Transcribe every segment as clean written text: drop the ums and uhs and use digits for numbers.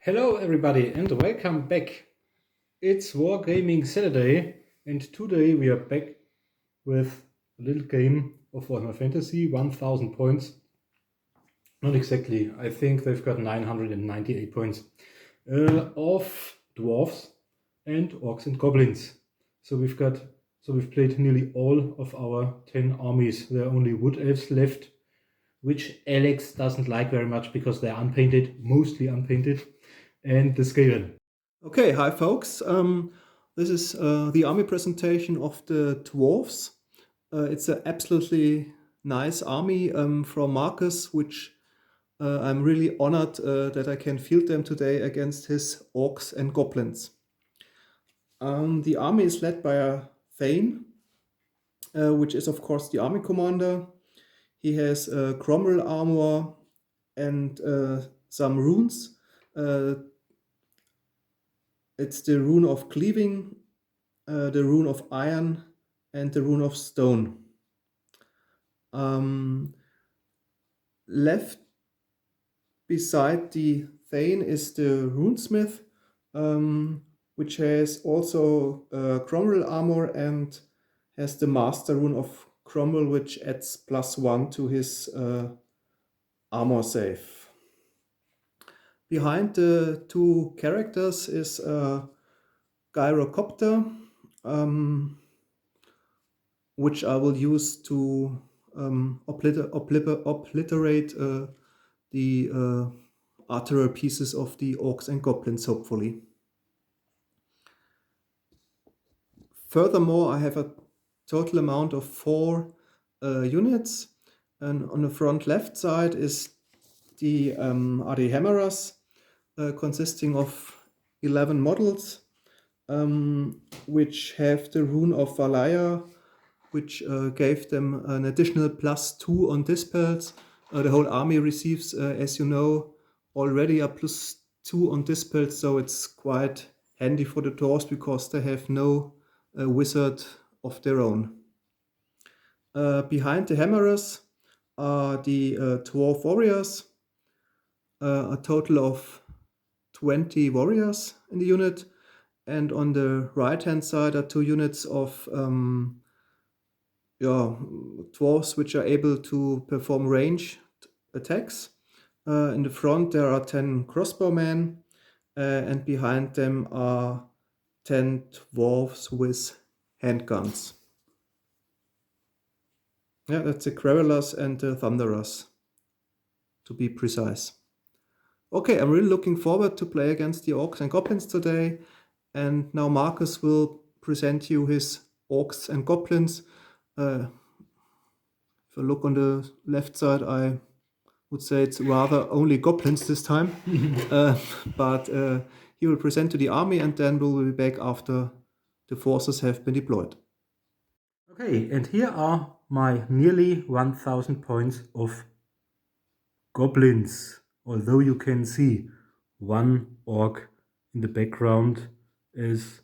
Hello everybody and welcome back. It's Wargaming Saturday and today we are back with a little game of Warhammer Fantasy, 1000 points. Not exactly, I think they've got 998 points of Dwarfs and Orcs and Goblins. So we've played nearly all of our 10 armies. There are only Wood Elves left, which Alex doesn't like very much because they're unpainted, mostly unpainted, and the Skaven. Okay, hi folks. This is the army presentation of the Dwarfs. It's an absolutely nice army from Marcus, which I'm really honored that I can field them today against his Orcs and Goblins. The army is led by a Thane, which is of course the army commander. He has Cromwell armor and some runes. It's the rune of cleaving, the rune of iron, and the rune of stone. Left beside the Thane is the runesmith, which has also Cromwell armor and has the master rune of Cromwell, which adds +1 to his armor save. Behind the two characters is a gyrocopter, which I will use to obliterate the artillery pieces of the Orcs and Goblins, hopefully. Furthermore, I have a total amount of 4 units, and on the front left side is are the Hammerers, consisting of 11 models, which have the rune of Valaya, which gave them an additional +2 on dispels. The whole army receives, as you know, already a +2 on dispels, so it's quite handy for the dwarves because they have no wizard of their own. Behind the Hammerers are the dwarf warriors, a total of 20 warriors in the unit, and on the right hand side are 2 units of dwarves which are able to perform ranged attacks. In the front there are 10 crossbowmen, and behind them are 10 dwarves with handguns. Yeah, that's the Gravelers and the Thunderers, to be precise. Okay, I'm really looking forward to play against the Orcs and Goblins today, and now Marcus will present you his Orcs and Goblins. If I look on the left side, I would say it's rather only goblins this time. But he will present to the army, and then we'll be back after the forces have been deployed. Okay, and here are my nearly 1000 points of goblins. Although you can see one orc in the background is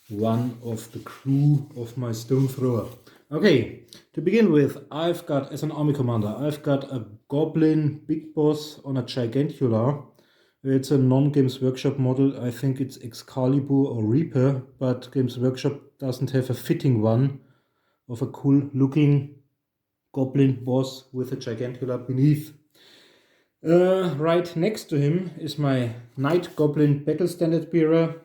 one of the crew of my stone thrower. Okay, to begin with, I've got, as an army commander, I've got a goblin big boss on a Gigantula. It's a non-Games Workshop model. I think it's Excalibur or Reaper, but Games Workshop doesn't have a fitting one of a cool looking goblin boss with a Gigantula beneath. Right next to him is my Night Goblin Battle Standard Bearer,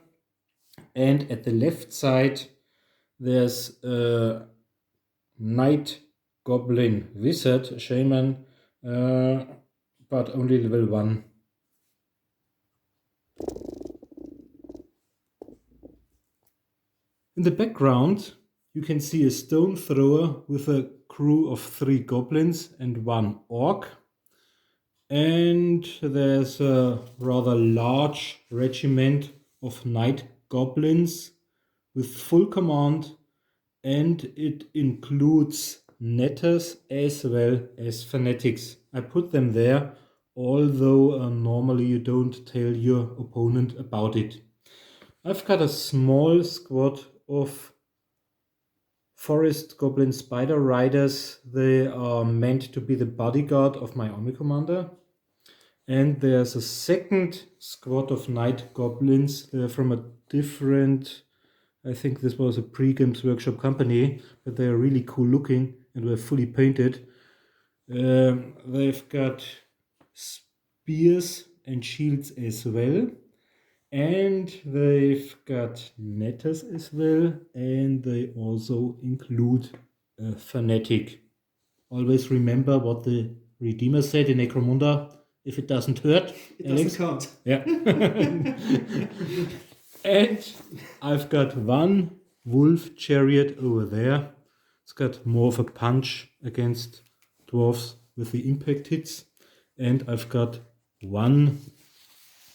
and at the left side there's a Night Goblin Wizard Shaman, but only level 1. In the background you can see a stone thrower with a crew of 3 goblins and 1 orc. And there's a rather large regiment of night goblins with full command, and it includes netters as well as fanatics. I put them there, although normally you don't tell your opponent about it. I've got a small squad of forest goblin spider riders. They are meant to be the bodyguard of my army commander. And there's a second squad of Night Goblins. They're from a different, I think this was a pre-games workshop company, but they're really cool looking and were fully painted. They've got spears and shields as well. And they've got netters as well. And they also include a fanatic. Always remember what the Redeemer said in Necromunda. If it doesn't hurt, It Alex. doesn't count. Yeah. And I've got one wolf chariot over there. It's got more of a punch against dwarfs with the impact hits. And I've got one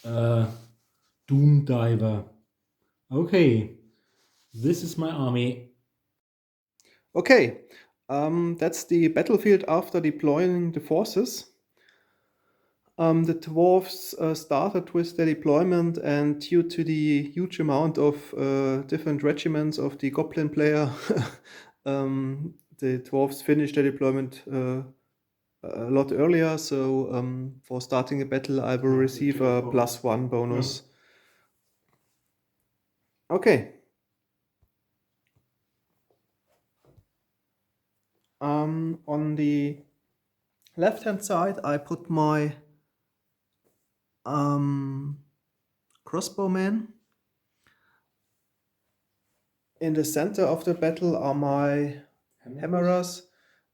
doom diver. Okay, this is my army. Okay, that's the battlefield after deploying the forces. The dwarfs started with their deployment, and due to the huge amount of different regiments of the goblin player, the dwarfs finished their deployment a lot earlier. So for starting a battle, I will receive a +1 bonus. Okay. On the left-hand side, I put my crossbowman. In the center of the battle are my hammerers,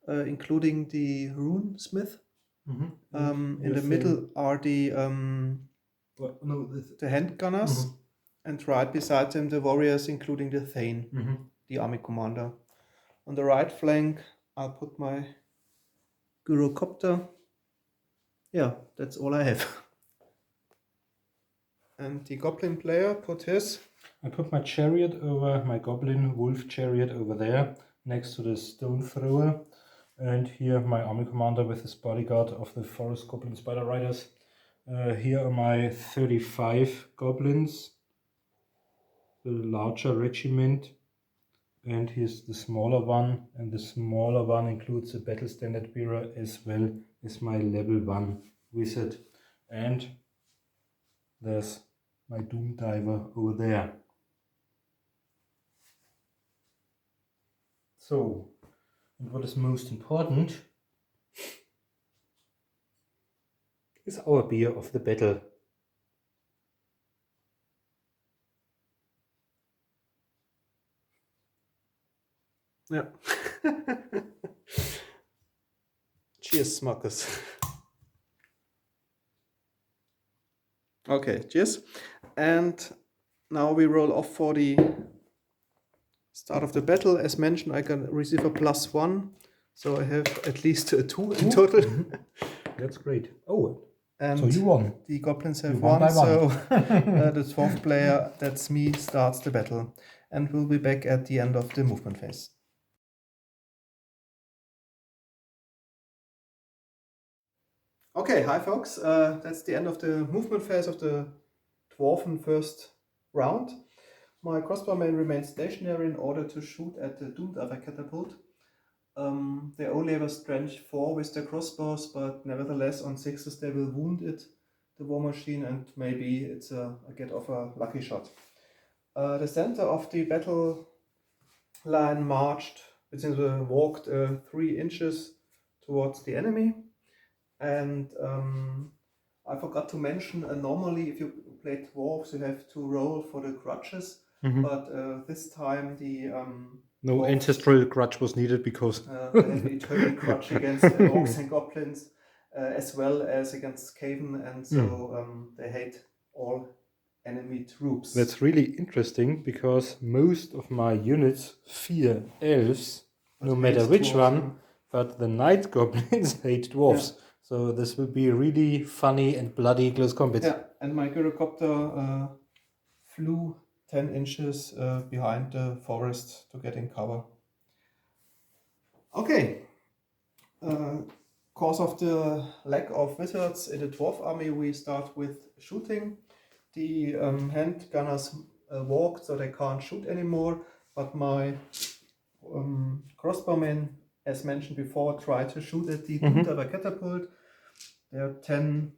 including the rune smith. In the middle are the handgunners, and right beside them the warriors, including the thane, the army commander. On the right flank, I'll put my gyrocopter. Yeah, that's all I have. And the goblin player put his. I put my chariot over, my goblin wolf chariot over there, next to the stone thrower. And here my army commander with his bodyguard of the forest goblin spider riders. Here are my 35 goblins, the larger regiment. And here's the smaller one, and the smaller one includes a battle standard bearer as well as my level 1 wizard. And there's my doom diver over there. So, and what is most important is our beer of the battle. Yeah. Cheers, Marcus. Okay, cheers. And now we roll off for the start of the battle. As mentioned, I can receive a +1, so I have at least a 2 in total. That's great. Oh, and so you won. The goblins have You won won, by one. so the 12th player, that's me, starts the battle. And we'll be back at the end of the movement phase. Okay, hi folks. That's the end of the movement phase of the Dwarfen first round. My crossbowman remains stationary in order to shoot at the doomed other catapult. They only have a strength 4 with their crossbows, but nevertheless on 6s they will wound it, the war machine, and maybe it's a get off a lucky shot. The center of the battle line walked 3 inches towards the enemy. And I forgot to mention, normally if you play dwarves you have to roll for the grudges, but this time the no dwarves, ancestral grudge was needed because they have an eternal grudge against orcs and goblins, as well as against Skaven, and so they hate all enemy troops. That's really interesting because most of my units fear elves, no matter which one, but the night goblins hate dwarves. Yeah. So this will be really funny and bloody close combat. Yeah, and my gyrocopter flew 10 inches behind the forest to get in cover. Okay. Because of the lack of wizards in the dwarf army, we start with shooting. The hand gunners walked, so they can't shoot anymore, but my crossbowmen, as mentioned before, try to shoot at the doomed other catapult. There are 10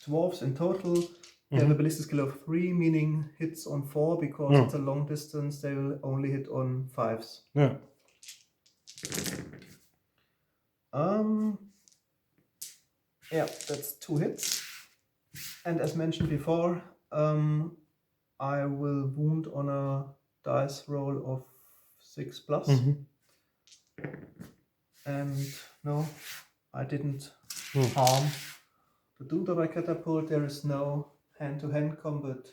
dwarfs in total. They have a ballistic skill of 3, meaning hits on 4, because it's a long distance, they will only hit on 5s. Yeah. Yeah, that's 2 hits. And as mentioned before, I will wound on a dice roll of 6 plus. And no, I didn't harm the Doomdiver catapult. There is no hand-to-hand combat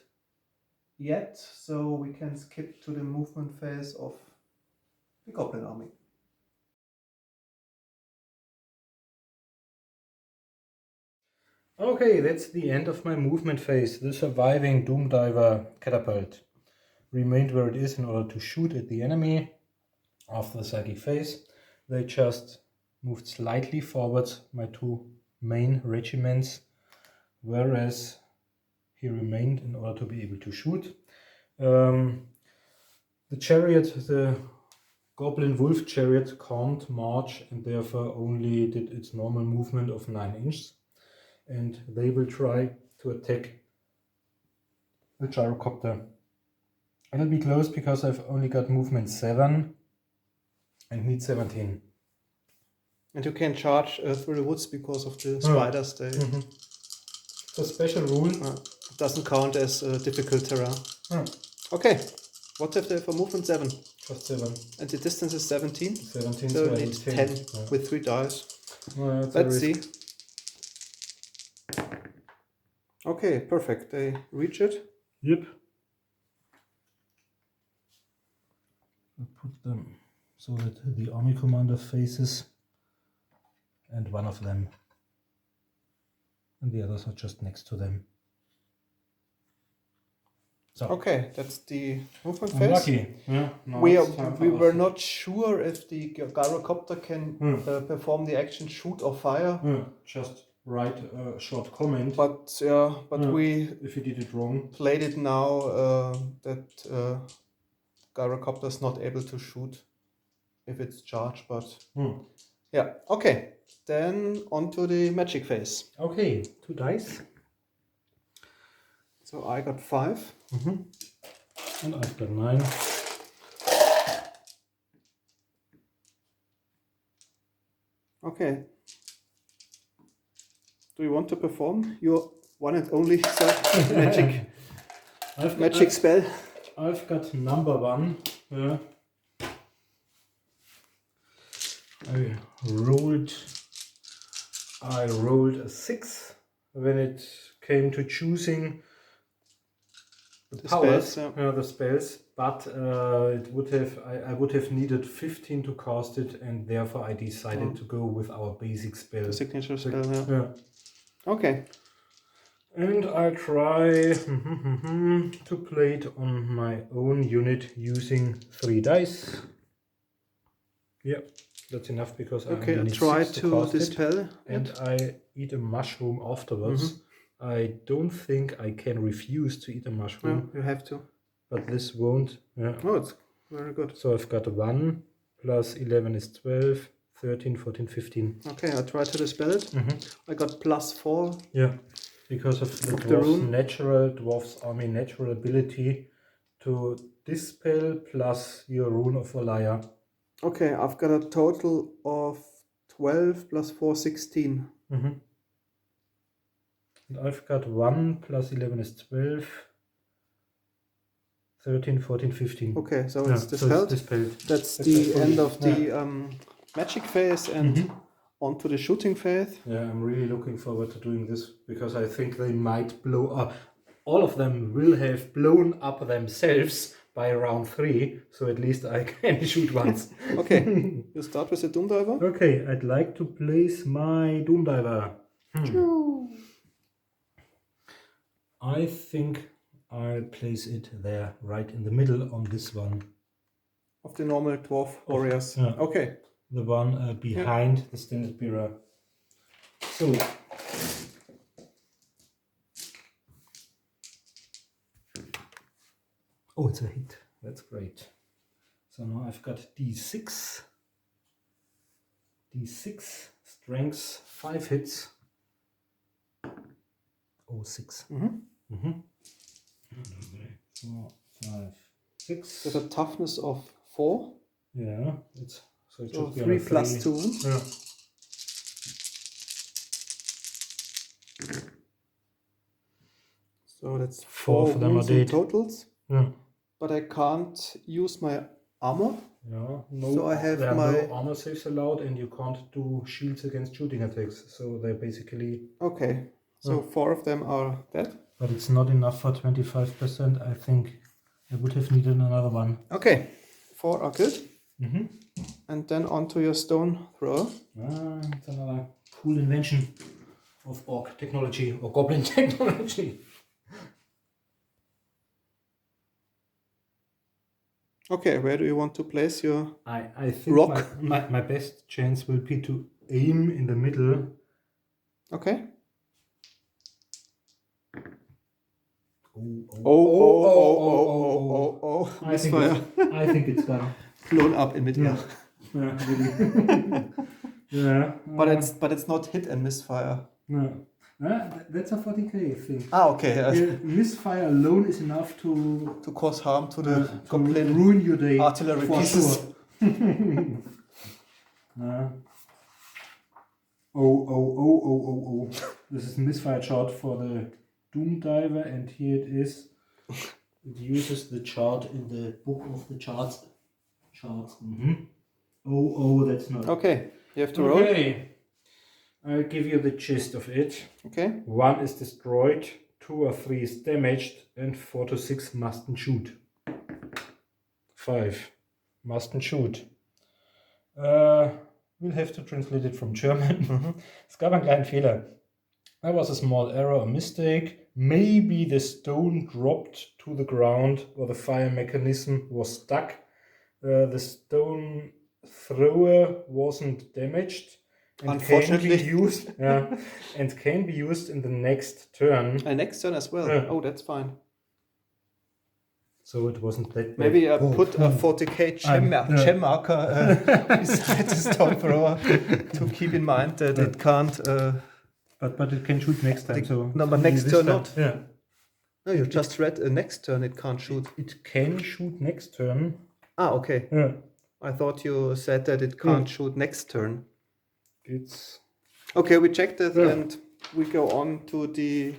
yet, so we can skip to the movement phase of the Goblin army. Okay, that's the end of my movement phase. The surviving Doomdiver catapult remained where it is in order to shoot at the enemy. After the psychic phase, they just moved slightly forwards, my 2 main regiments, whereas he remained in order to be able to shoot. The chariot, the Goblin Wolf chariot, can't march and therefore only did its normal movement of 9 inches. And they will try to attack the gyrocopter. It'll be close because I've only got movement 7 and need 17. And you can charge through the woods because of the spiders. They It's a special rule. it doesn't count as difficult terrain. Okay, what have they for movement? 7. Just 7. And the distance is 17. 17, So so I it need needs 10. 10 with 3 dice. Well, Let's see. Okay, perfect. They reach it. Yep. I'll put them so that the army commander faces, and one of them, and the others are just next to them. So Okay, that's the movement I'm phase. lucky. Yeah, now We it's time for were us. not sure if the gyrocopter can perform the action shoot or fire. Just write a short comment. But we if you did it wrong. played it now that gyrocopter is not able to shoot if it's charged. But yeah, okay. Then on to the magic phase. Okay, 2 dice. So I got 5. And I've got 9. Okay. Do you want to perform your one and only magic spell? I've got number 1. Yeah. I rolled a 6 when it came to choosing the powers, spells, the spells, but it would have I would have needed 15 to cast it, and therefore I decided to go with our basic spell. The signature spell, Yeah. Okay. And I try to play it on my own unit using 3 dice. Yeah, that's enough because I Okay, I need try 6 to cast dispel it, and I eat a mushroom afterwards. I don't think I can refuse to eat a mushroom. You have to. But this won't. Yeah. Oh, it's very good. So I've got 1 plus 11 is 12, 13, 14, 15. Okay, I try to dispel it. I got +4. Yeah, because of the Dwarf's army natural ability to dispel plus your rune of Valaya. Okay, I've got a total of 12 + 4, 16. And I've got 1 plus 11 is 12, 13, 14, 15. Okay, so it's dispelled. So it's dispelled. That's the end of the magic phase and on to the shooting phase. Yeah, I'm really looking forward to doing this because I think they might blow up. All of them will have blown up themselves by round 3, so at least I can shoot once. Okay, you start with the Doomdiver. Okay, I'd like to place my Doomdiver. I think I'll place it there, right in the middle on this one. Of the normal dwarf warriors. Yeah. Okay. The one behind the standard bearer. So, oh, it's a hit. That's great. So now I've got D6. D6, strength, 5 hits. 6. Mhm. Mm-hmm. 4, 5, 6. With a toughness of 4. Yeah, it's so it So should be 3 on a plus 3. 2. Yeah. So that's 4 4 of them are wounds in dead. totals. Yeah. But I can't use my armor. Yeah. No, So I have there are my- no armor saves allowed, and you can't do shields against shooting attacks. So they're basically. Okay. So 4 of them are dead. But it's not enough for 25%. I think I would have needed another one. Okay. 4 are good. Mm-hmm. And then onto your stone thrower. It's another cool invention of orc technology or goblin technology. Okay, where do you want to place your... I think rock? my best chance will be to aim in the middle. Okay. Oh. I think it's done. Blown up in midair. Yeah, really. Yeah. But it's not hit and misfire. No. That's a 40k thing. Okay. Misfire alone is enough to cause harm to the to goblin ruin your day. artillery for pieces. Sure. Oh. This is misfire chart for the Doom Diver, and here it is. It uses the chart in the book of the charts. Mm-hmm. Oh, that's not. Okay, you have to roll. Okay. I'll give you the gist of it. Okay. 1 is destroyed, 2 or 3 is damaged, and 4 to 6 mustn't shoot. 5 mustn't shoot. We'll have to translate it from German. Es gab einen kleinen Fehler. There was a small error or mistake. Maybe the stone dropped to the ground or the fire mechanism was stuck. The stone thrower wasn't damaged. And Unfortunately. and can be used in the next turn. Next turn as well. Yeah. Oh, that's fine. So it wasn't that bad. Maybe put a 40k gem marker beside the stone thrower to keep in mind that it can't. But it can shoot next time. But next turn not. Yeah. No, you just read next turn it can't shoot. It can shoot next turn. Okay. Yeah. I thought you said that it can't shoot next turn. It's okay. We checked it and we go on to the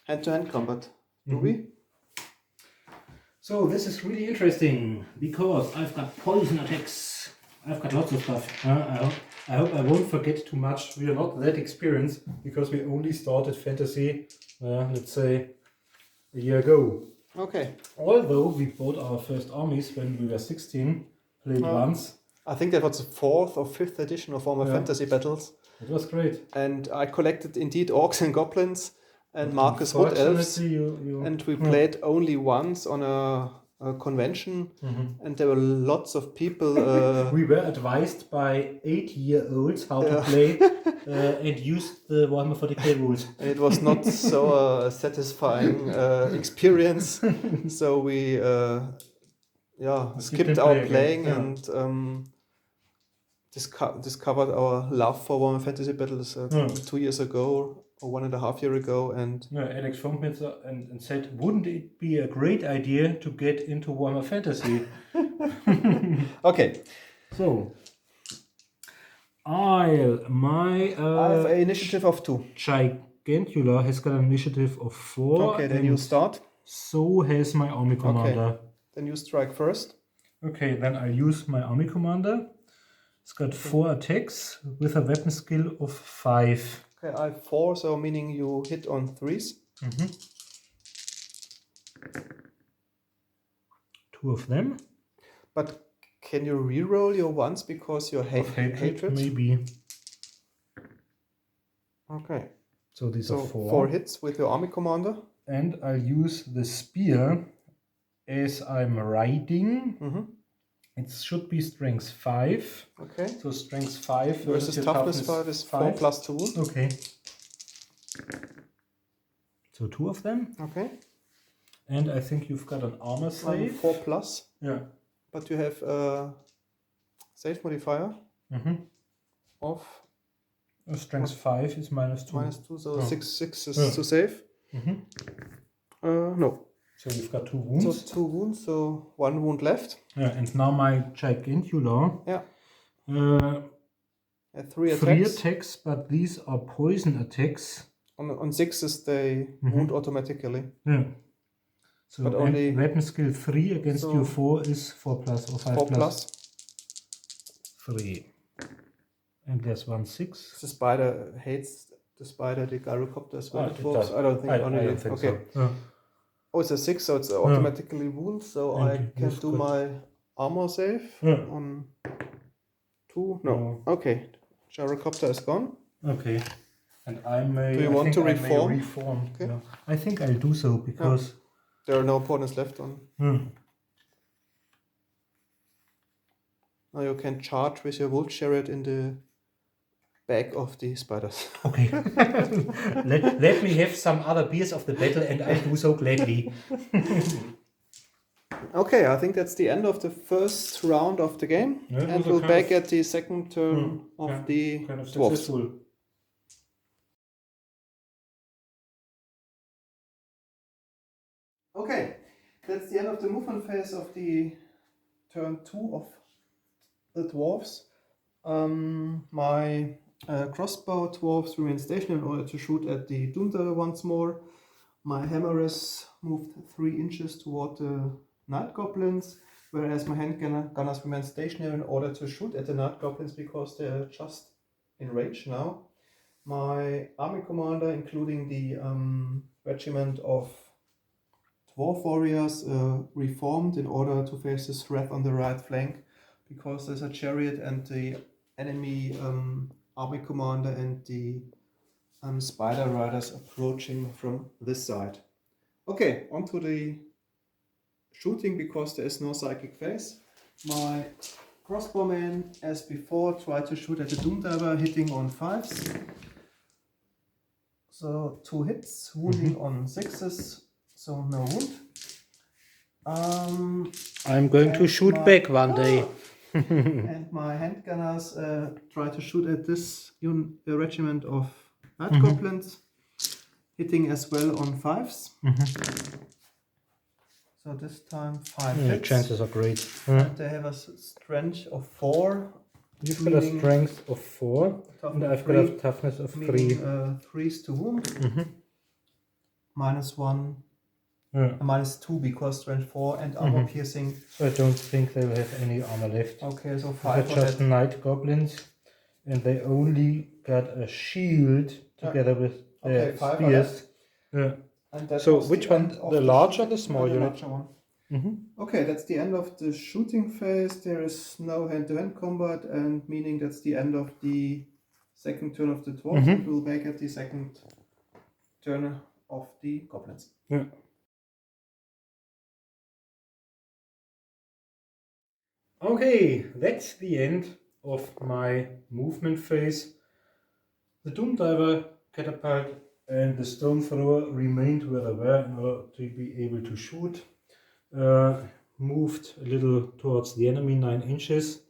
hand-to-hand combat. Do we? So this is really interesting because I've got poison attacks. I've got lots of stuff. I hope I won't forget too much. We are not that experienced because we only started fantasy, let's say, a year ago. Okay. Although we bought our first armies when we were 16, played once. I think that was the 4th or 5th edition of Warhammer Fantasy Battles. It was great. And I collected indeed Orcs and Goblins and Marcus Wood Elves. And we played only once on a convention. And there were lots of people. We were advised by 8-year-olds how to play and use the Warhammer 40k rules. And it was not so satisfying experience. So we skipped our playing and discovered our love for Warhammer Fantasy Battles 2 years ago or 1.5 years ago. And Alex phoned me and said, wouldn't it be a great idea to get into Warhammer Fantasy? Okay. So, I have an initiative of 2. Gigantula has got an initiative of 4. Okay, then you start. So has my army commander. Okay. Then you strike first. Okay, then I'll use my army commander. It's got 4 attacks with a weapon skill of 5. Okay, I have 4, so meaning you hit on 3s. 2 of them. But can you reroll your ones because you hate hatred? Maybe. Okay. So these are 4. 4 hits with your army commander. And I'll use the spear as I'm riding. It should be strength 5. Okay. So strength 5 versus toughness 5 is 4 plus 2. Okay. So 2 of them. Okay. And I think you've got an armor save. 4 plus. Yeah. But you have a save modifier of Strength 5 is -2. -2, so Oh. 6 is Yeah. to save. No. So you've got 2 So wounds. 2 wounds, so 1 wound left. Yeah, and now my Gigantular. Yeah. Uh, 3 3 attacks. attacks, but these are poison attacks. On 6s they wound automatically. Yeah. So But and only weapon skill 3 against so your 4 is 4 plus or 5 4 plus. 3. And there's 1 6. The spider hates the spider, the gyrocopter as well. It Dwarfs. does. I don't think. I only don't think okay. so. Yeah. Oh, it's a 6, so it's automatically wound. So And I can you've do got- my armor save Yeah. on 2. No. Okay. Gyrocopter is gone. Okay. And I may. Do you I want think to I may reform? reform. Okay. Yeah. I think I'll do so because. There are no opponents left on. Now you can charge with your wolf chariot in the back of the spiders. Okay. let me have some other beers of the battle, and I'll do so gladly. Okay, I think that's the end of the first round of the game, Yeah, it and was a we'll kind back of- at the second turn of yeah, the kind of dwarfs. successful. Okay, that's the end of the movement phase of the turn 2 of the dwarfs. My crossbow dwarfs remain stationary in order to shoot at the Doomdiver once more. My hammer is moved 3 inches toward the night goblins, whereas my hand gunners remain stationary in order to shoot at the night goblins because they're just in range now. My army commander, including the regiment of dwarf warriors, reformed in order to face the threat on the right flank because there's a chariot and the enemy army commander and the spider riders approaching from this side. Okay, on to the shooting because there is no psychic phase. My crossbowman, as before, tried to shoot at the Doomdiver, hitting on 5s. So 2 hits, wounding on 6s, so no wound. I'm going to shoot back one day. And my handgunners try to shoot at this regiment of night goblins, hitting as well on 5s. So this time 5 Yeah, hits. chances are great. And they have a strength of 4. You've got a meaning strength of 4, and I've got a toughness of 3. 3s to wound. -1, Yeah. -2 because strength 4 and armor piercing. So I don't think they will have any armor left. Okay, so They're 5 just night goblins, and they only got a shield together with their 5 are spears. Yeah. And that So was which the one? end of The larger, shooting? the small the unit? larger one. Mhm. Okay, that's the end of the shooting phase. There is no hand-to-hand combat, and meaning that's the end of the second turn of the dwarves. And we'll back at the second turn of the goblins. Yeah. Okay, that's the end of my movement phase. The Doomdiver, catapult, and the stone thrower remained where they were in order to be able to shoot. Moved a little towards the enemy, 9 inches.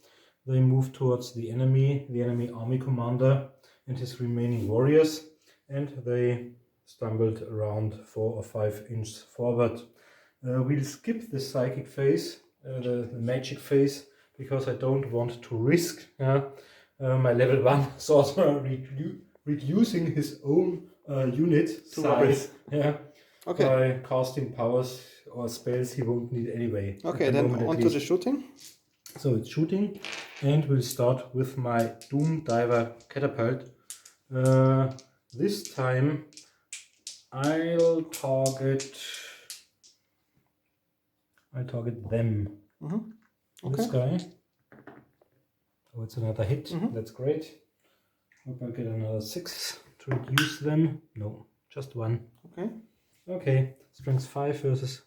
They moved towards the enemy army commander and his remaining warriors, and they stumbled around 4 or 5 inches forward. We'll skip the psychic phase, the magic phase, because I don't want to risk my level 1 sorcerer reducing his own unit size by casting powers or spells he won't need anyway. Okay, then on to the shooting. So it's shooting, and we'll start with my Doomdiver catapult. This time I'll target them. Okay. This guy. Oh, it's another hit. That's great. Hope I get another 6 to reduce them. No, just 1. Okay. Okay. Strength 5 versus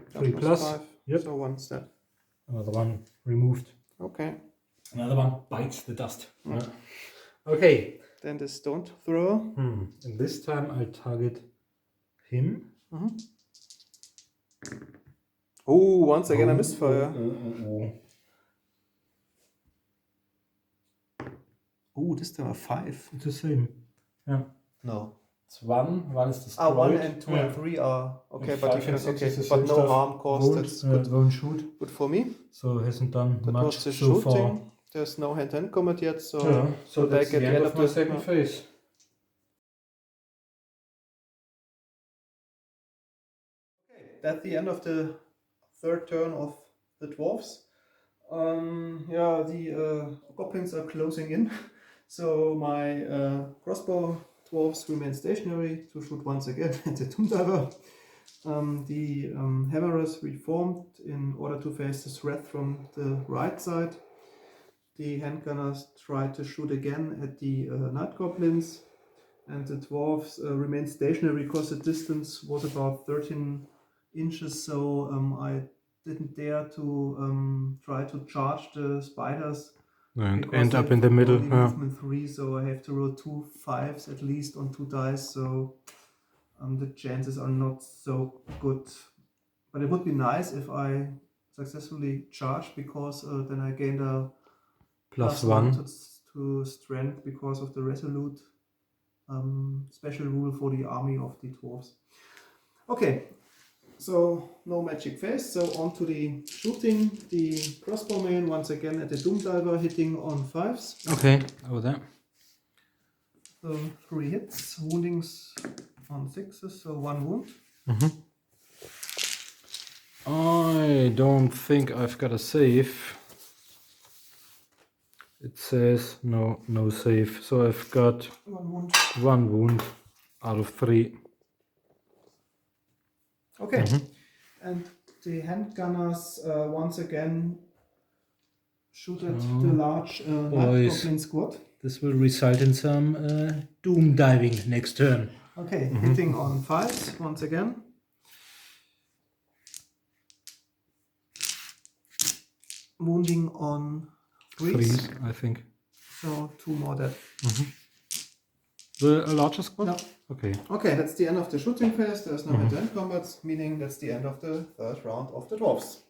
3 plus. 5. Yep. So 1 step. Another one removed. Okay. Another one bites the dust. Okay. Then the stone thrower. And this time I'll target him. Oh, once again a misfire. Oh, this time a 5. It's the same. Yeah. No. It's 1 is destroyed. 1 and 2 Yeah. and 3 are okay, And but you 5 can and 6 okay, is the but same no stuff. harm caused. Won't, That's good. won't shoot. Good for me. So hasn't done That much was the so far. shooting. There's no hand-to-hand combat yet, so Yeah, so we're that's back the at end of my second yeah. phase. Okay, that's the end of the third turn of the dwarfs. Yeah, the goblins are closing in, so my crossbow dwarfs remain stationary to shoot once again at the tomb diver. The hammerers reformed in order to face the threat from the right side. The handgunners tried to shoot again at the night goblins, and the dwarves remained stationary because the distance was about 13 inches, so I didn't dare to try to charge the spiders. And because end they up in the have middle. only Yeah. movement 3, so I have to roll 2 5s at least on 2 dice, so the chances are not so good. But it would be nice if I successfully charged, because then I gained a +1. to strength because of the resolute special rule for the army of the dwarves. Okay, so no magic phase. So on to the shooting. The crossbowman once again at the doom diver, hitting on 5s. Okay, over there. So 3 hits, woundings on 6s, so 1 wound. I don't think I've got a save. It says no save. So I've got 1 wound. 1 wound out of 3. Okay, and the handgunners once again shoot at the large night goblin squad. This will result in some doom diving next turn. Okay, hitting on 5s once again. Wounding on 3s. 3s, I think. So 2 more dead. The larger squad? No. Okay. Okay, that's the end of the shooting phase. There's no hand-to-hand combat, meaning that's the end of the third round of the dwarfs.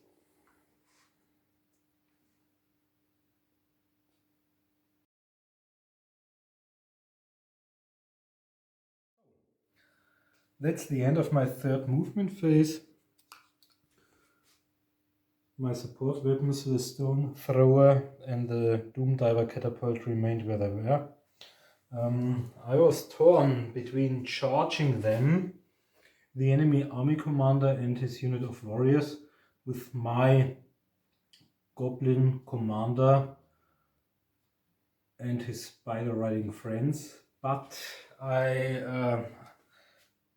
That's the end of my third movement phase. My support weapons, the stone thrower and the doom diver catapult, remained where they were. I was torn between charging them, the enemy army commander and his unit of warriors, with my goblin commander and his spider riding friends, but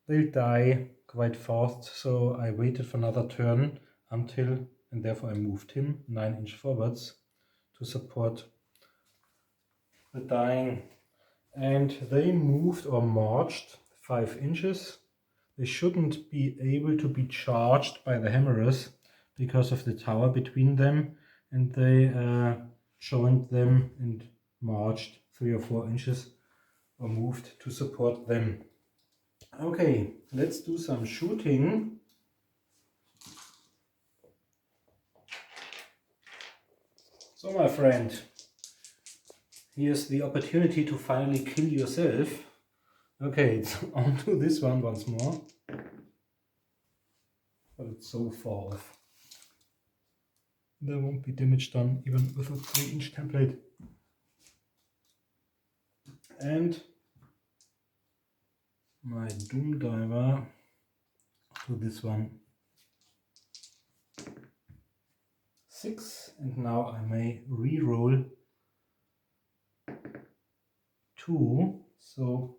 they'll die quite fast, so I waited for another turn until, and therefore I moved him 9 inches forwards to support the dying. And they moved or marched 5 inches. They shouldn't be able to be charged by the hammerers because of the tower between them, and they joined them and marched 3 or 4 inches or moved to support them. Okay, let's do some shooting. So my friend, here's the opportunity to finally kill yourself. Okay, it's on to this one once more. But it's so far off. There won't be damage done even with a 3-inch template. And my doom diver to this one. 6, and now I may re-roll 2, so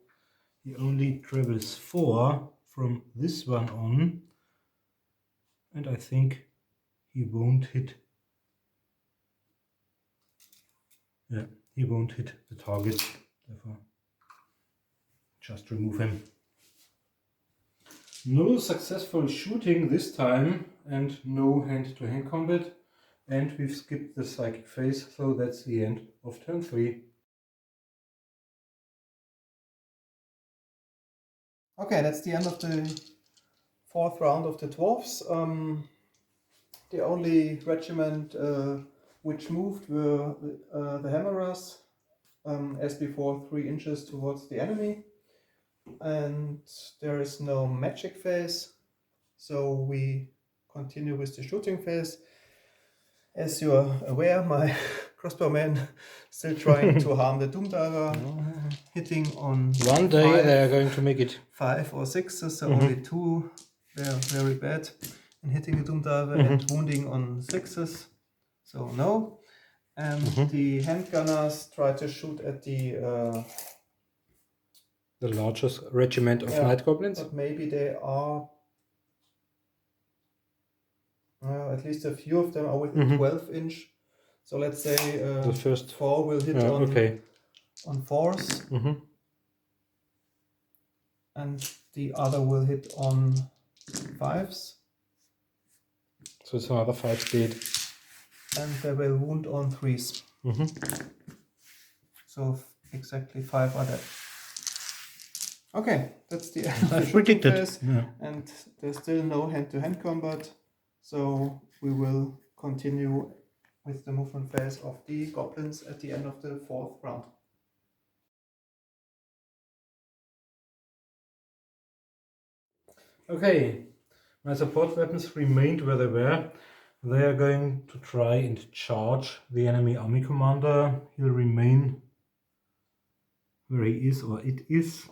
he only travels 4 from this one on, and I think he won't hit. Yeah, he won't hit the target, therefore just remove him. No successful shooting this time, and no hand-to-hand combat, and we've skipped the psychic phase, so that's the end of turn 3. Okay, that's the end of the fourth round of the dwarfs. The only regiment which moved were the hammerers, as before, 3 inches towards the enemy. And there is no magic phase, so we continue with the shooting phase. As you are aware, my crossbowman still trying to harm the Doomdiver, hitting on One day they are going to make it. 5 or 6s, so only 2 were very bad in hitting the Doomdiver and wounding on 6s, so no. And the handgunners try to shoot at the largest regiment of night goblins. but maybe they are, at least a few of them are within 12 inch. So let's say The first 4 will hit on 4s, and the other will hit on 5s, So it's another 5 speed. and they will wound on 3s. So exactly 5 are dead. Okay, that's the end of the I shooting predicted. phase, and there's still no hand-to-hand combat, so we will continue with the movement phase of the goblins at the end of the 4th round. Okay, my support weapons remained where they were. They are going to try and charge the enemy army commander. He'll remain where he is, or it is,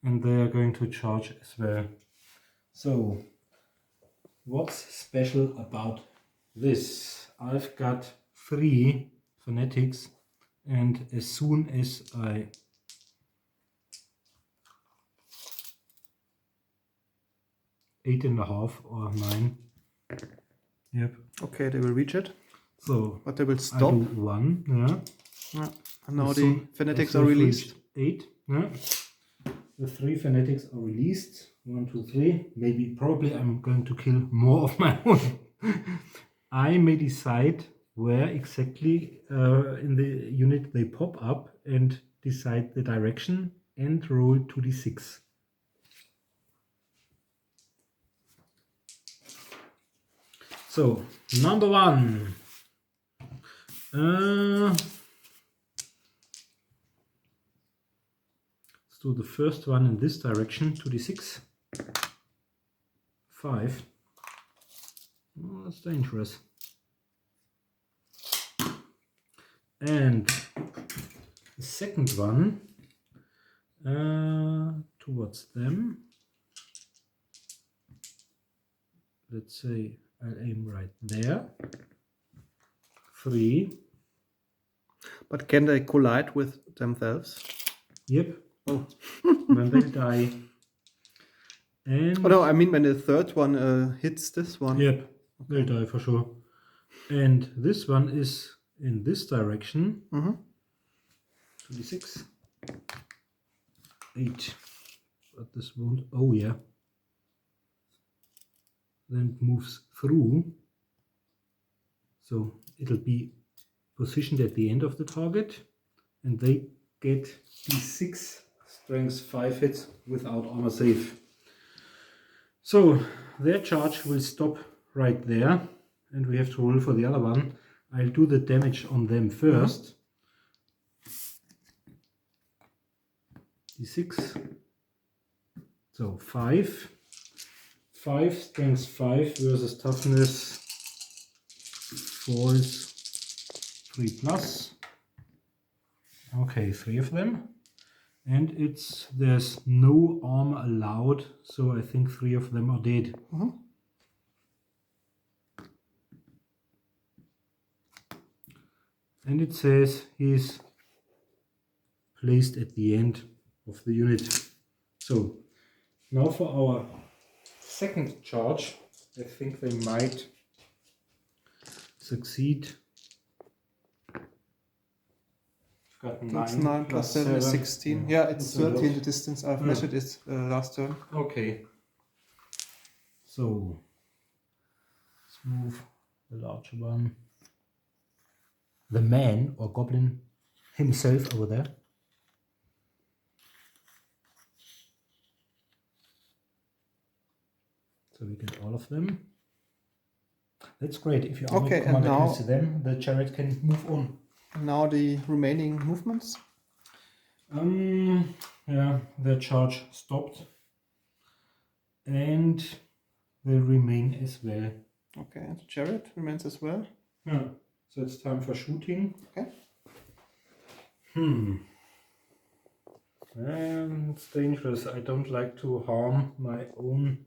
and they are going to charge as well. So, what's special about this? I've got 3 fanatics, and as soon as I eight and a half or 9. Yep. Okay, they will reach it, So but they will I stop. do 1. Yeah. And now As the soon fanatics as are I've released. reached 8. Yeah. The 3 fanatics are released. 1, 2, 3. Probably I'm going to kill more of my own. I may decide where exactly in the unit they pop up and decide the direction and roll 2d6. So, number 1. Let's do the first one in this direction, 2d6. 5. Oh, that's dangerous. And the second one towards them. Let's say I'll aim right there. 3. But can they collide with themselves? Yep. Oh, when they die. And Oh no, I mean when the third one hits this one. yep, they'll die for sure. And this one is in this direction. 2d6. 8. But this won't. Oh yeah. Then it moves through. So it'll be positioned at the end of the target, and they get d6 strength 5 hits without armor save. So their charge will stop right there, and we have to roll for the other one. I'll do the damage on them first. d6. So 5. 5 strength 5 versus toughness 4 is 3 plus. Okay, 3 of them. And there's no armor allowed, so I think 3 of them are dead. And it says he's placed at the end of the unit. So now for our second charge, I think they might succeed. That's 9 plus 7 is 16. Yeah, it's 13 the distance. I've measured it last turn. Okay. So let's move the larger one. The man or goblin himself over there. So we get all of them. That's great. If your army commander can see them, the chariot can move on. Now the remaining movements. Yeah, their charge stopped. And will remain as well. Okay, and the chariot remains as well. Yeah, so it's time for shooting. Okay. And it's dangerous. I don't like to harm my own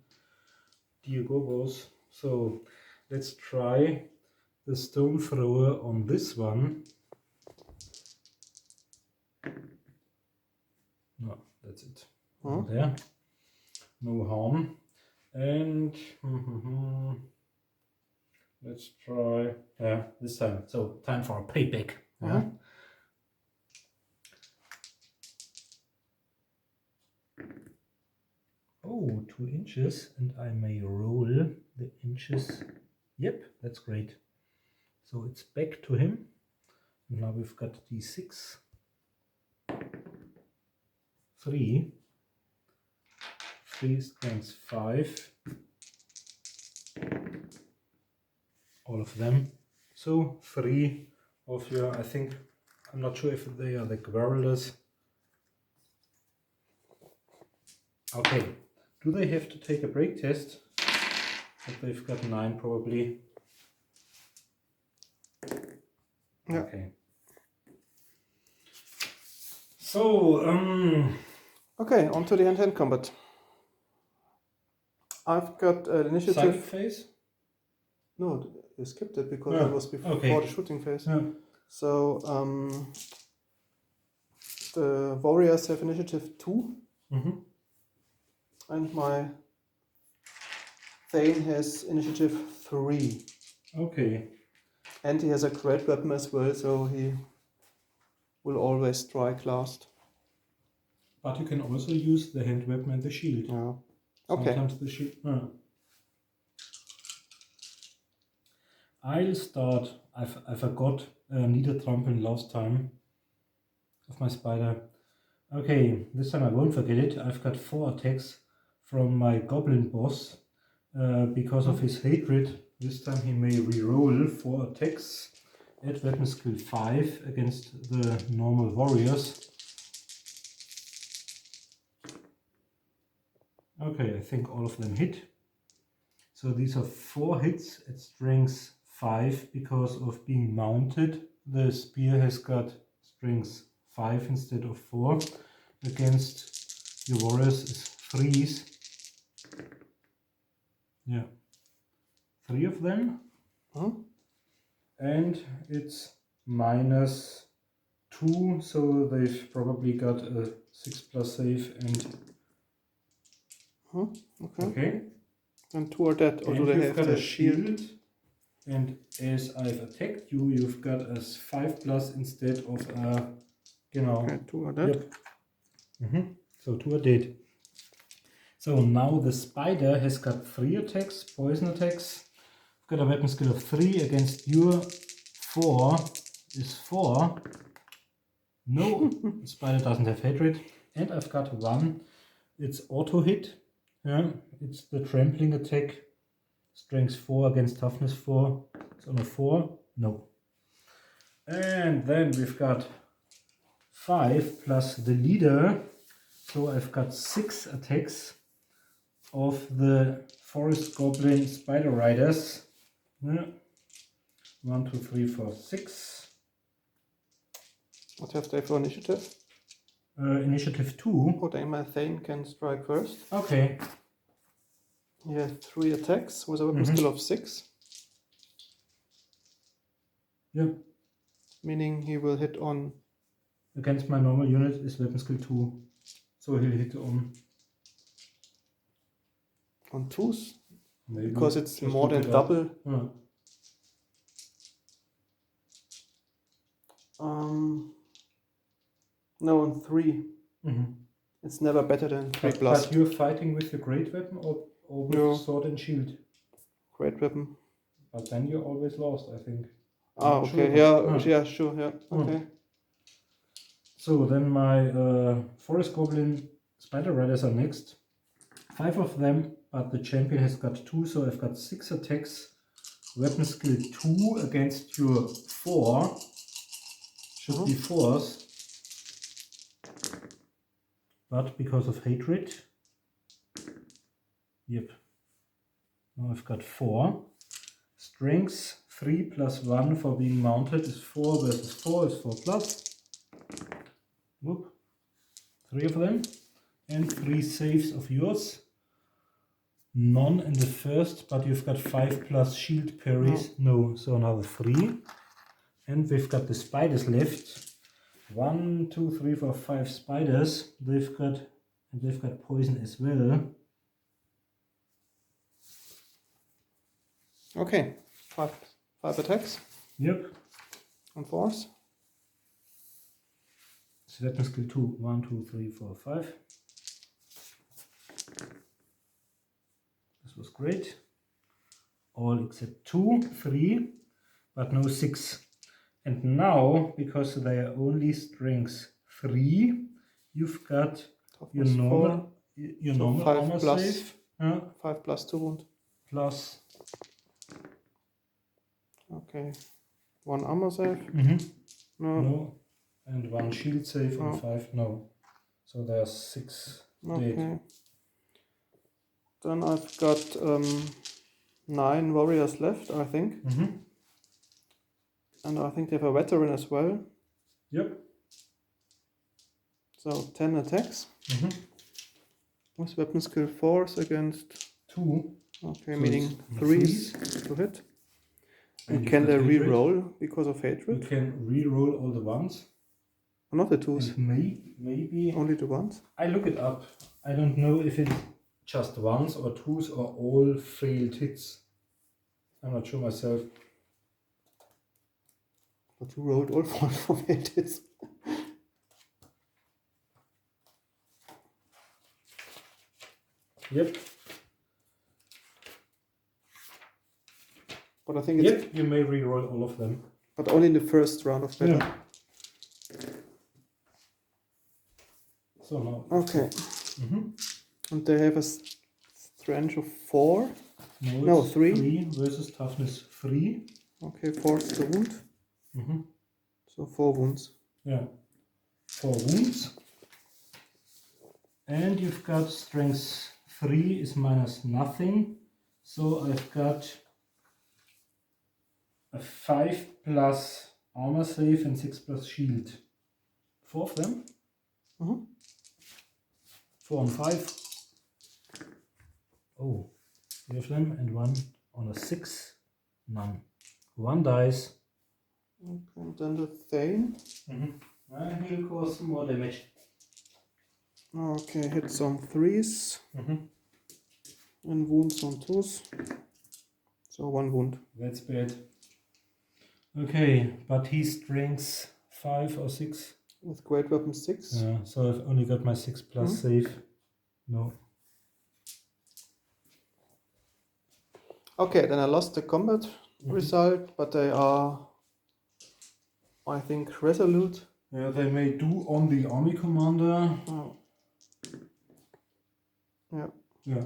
dear gobos. So let's try the stone thrower on this one. No, that's it. There. No harm. And let's try this time. So time for a payback. Yeah. Oh, 2 inches, and I may roll the inches. Yep, that's great. So it's back to him. And now we've got d6. 3. 3 strength 5. All of them. So 3 of your, I think, I'm not sure if they are the Guerrillas. Okay. Do they have to take a break test? But they've got 9 probably. Yeah. Okay. So, okay, on to the hand-to-hand combat. I've got initiative. side phase? No, you skipped it because it was before the shooting phase. Yeah. So, the warriors have initiative 2. And my Thane has initiative 3. Okay. And he has a great weapon as well, so he will always strike last. But you can also use the hand weapon and the shield. Yeah. Okay. Sometimes the shield. I'll start. I forgot Niedertrampeln last time of my spider. Okay, this time I won't forget it. I've got 4 attacks from my goblin boss because of his hatred. This time he may reroll 4 attacks. Add weapon skill 5 against the normal warriors. Okay, I think all of them hit. So these are 4 hits at strength 5 because of being mounted. The spear has got strength 5 instead of 4. Against your warriors is 3s. Yeah. 3 of them. And it's minus 2, so they've probably got a 6+ save and... Okay. And 2 are dead, or do they have the shield? And as I've attacked you, you've got a 5+ instead of a, Okay, 2 are dead. Yep. So 2 are dead. So now the spider has got 3 attacks, poison attacks. I've got a weapon skill of 3 against your 4 is 4. No, the spider doesn't have hatred. And I've got 1. It's auto hit. Yeah, it's the trampling attack. Strength 4 against toughness 4. It's on a 4. No. And then we've got 5 plus the leader. So I've got 6 attacks of the forest goblin spider riders. Yeah. 1, 2, 3, 4, 6. What have they for initiative? Initiative 2. Oh, then my Thane can strike first. Okay. He has 3 attacks with a weapon skill of 6. Yeah. Meaning he will hit on... Against my normal unit is weapon skill 2. So he'll hit on 2s? Maybe. Because it's Just more than double. No, on 3. It's never better than 3+. But you're fighting with your great weapon or with sword and shield? Great weapon. But then you're always lost, I think. Okay, yeah, sure, yeah, okay. So then my forest goblin spider riders are next. 5 of them, but the champion has got 2, so I've got 6 attacks. Weapon skill 2 against your 4. Should be 4s. but because of hatred. Yep. Now I've got 4. Strength 3 plus 1 for being mounted is 4 versus 4 is 4 plus. Whoop. 3 of them. And 3 saves of yours. None in the first, but you've got 5 plus shield parries. No, so another 3. And we've got the spiders left. 1, 2, 3, 4, 5 spiders. They've got poison as well. Okay, 5 attacks. Yep. On force. So weapon skill 2. 1, 2, 3, 4, 5. This was great. All except 2, 3, but no 6. And now, because they are only strength 3, you've got your normal, armor save. 5 plus 2 wound. Plus. Okay. 1 armor save. No. And 1 shield save and 5 no. So there's 6 dead. Then I've got 9 warriors left, I think. And I think they have a veteran as well. Yep. So 10 attacks. With weapon skill 4s against 2. Okay, so meaning 3s to hit. And can they re-roll because of hatred? You can re-roll all the ones. Not the 2s. And maybe only the 1s. I look it up. I don't know if it's just 1s or 2s or all failed hits. I'm not sure myself. But you rolled all 4 failed hits. Yep. But I think it's... Yep, you may re-roll all of them. But only in the first round of battle. Yeah. So now. Okay. And they have a strength of 4. No, 3. 3 versus toughness 3. Okay, 4 is the wound. So 4 wounds. Yeah. 4 wounds. And you've got strength 3 is minus nothing. So I've got a 5 plus armor save and 6 plus shield. 4 of them. 4 and 5. Oh, 3 of them and 1 on a 6. None. 1 dice. Okay, and then the Thane. And he'll cause some more damage. Okay, hits on 3s. And wounds on 2s. So 1 wound. That's bad. Okay, but he strengths 5 or 6. With great weapon 6. Yeah, so I've only got my 6 plus save. No. Okay, then I lost the combat result, but they are, I think, resolute. Yeah, they may do on the army commander. Yeah.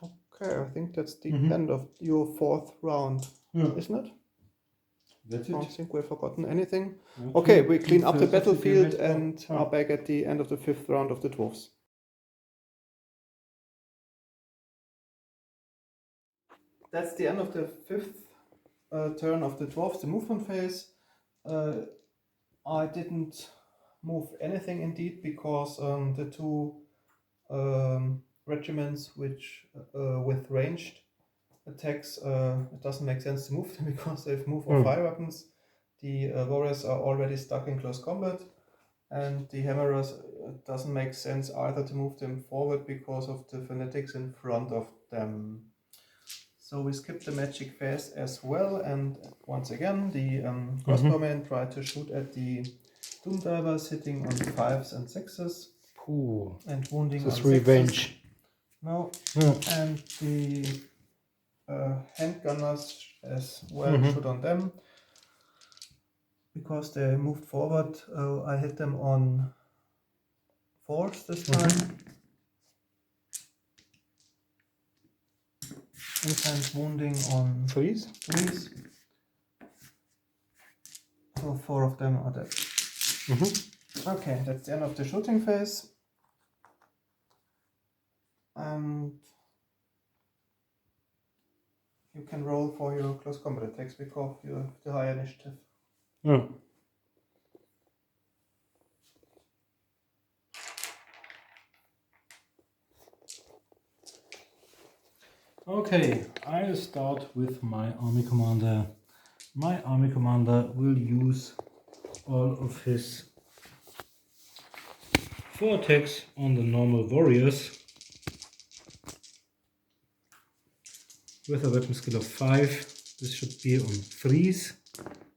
Okay, I think that's the end of your 4th round, isn't it? That's I don't it. think we've forgotten anything. Okay, we clean up the battlefield and Oh. are back at the end of the 5th round of the Dwarfs. That's the end of the 5th turn of the Dwarfs, the movement phase. I didn't move anything indeed because the 2 regiments which with ranged attacks, it doesn't make sense to move them because they've moved all fire weapons. The warriors are already stuck in close combat, and the hammerers, it doesn't make sense either to move them forward because of the fanatics in front of them. So we skipped the magic phase as well, and once again the crossbowmen tried to shoot at the doom divers, hitting on 5s and 6s. And wounding This on is revenge. 6s. No, and the handgunners as well shoot on them because they moved forward. I hit them on 4s this time. And wounding on 3s. So 4 of them are dead. Okay, that's the end of the shooting phase. And you can roll for your close combat attacks because you have the higher initiative. Yeah. Okay, I'll start with my army commander. My army commander will use all of his 4 attacks on the normal warriors with a weapon skill of 5. This should be on 3s.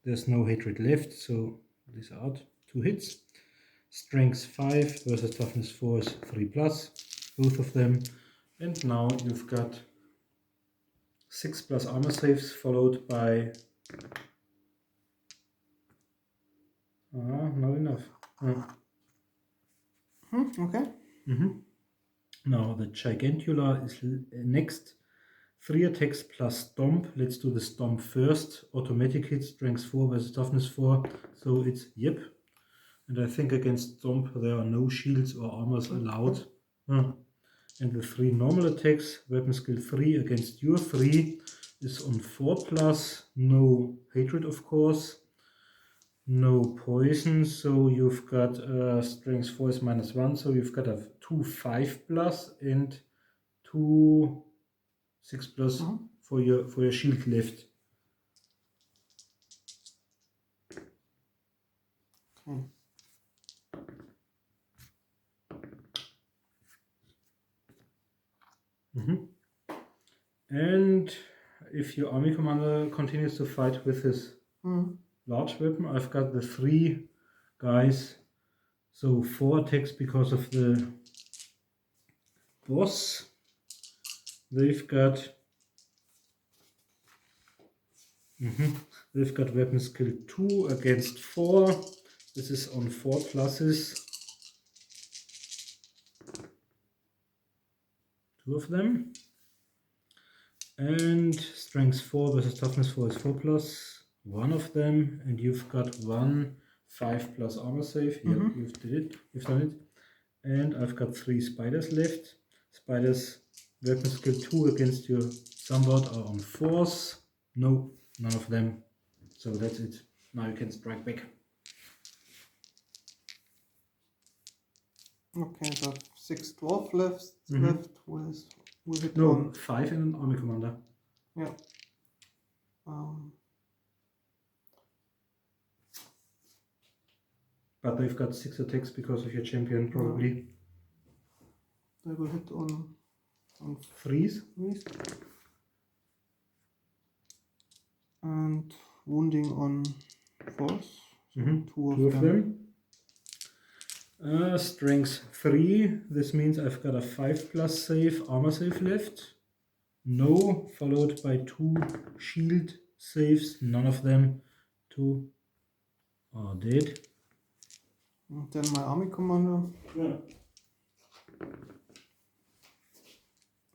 There's no hatred left, so these are out. 2 hits. Strength 5 versus toughness 4 is 3+, both of them. And now you've got 6+ armor saves followed by... not enough. Okay. Now the Gigantula is next. 3 attacks plus Stomp. Let's do the Stomp first. Automatic hit, Strength 4 versus Toughness 4. So it's yep. And I think against Stomp there are no shields or armors allowed. And the 3 normal attacks, weapon skill 3 against your 3 is on 4+. No hatred, of course. No poison, so you've got strength 4 is -1, so you've got a 2 5+ and 2 6+ for your shield left. Okay. And if your army commander continues to fight with his large weapon, I've got the 3 guys, so 4 attacks because of the boss. They've got weapon skill 2 against 4. This is on 4+. 2 of them. And strength 4 versus toughness 4 is 4+. 1 of them. And you've got 1 5+ armor save. Yep, you've done it. And I've got 3 spiders left. Spiders weapon skill 2 against your somewhat are on 4s. No, none of them. So that's it. Now you can strike back. Okay, so 6 dwarf left with it No, on. 5 in an army commander. Yeah. But they've got 6 attacks because of your champion, probably. They will hit on 3s. And wounding on 4s. So 2 of them. Strength 3. This means I've got a 5+ save, armor save left. No, followed by 2 shield saves. None of them. 2 are dead. And then my army commander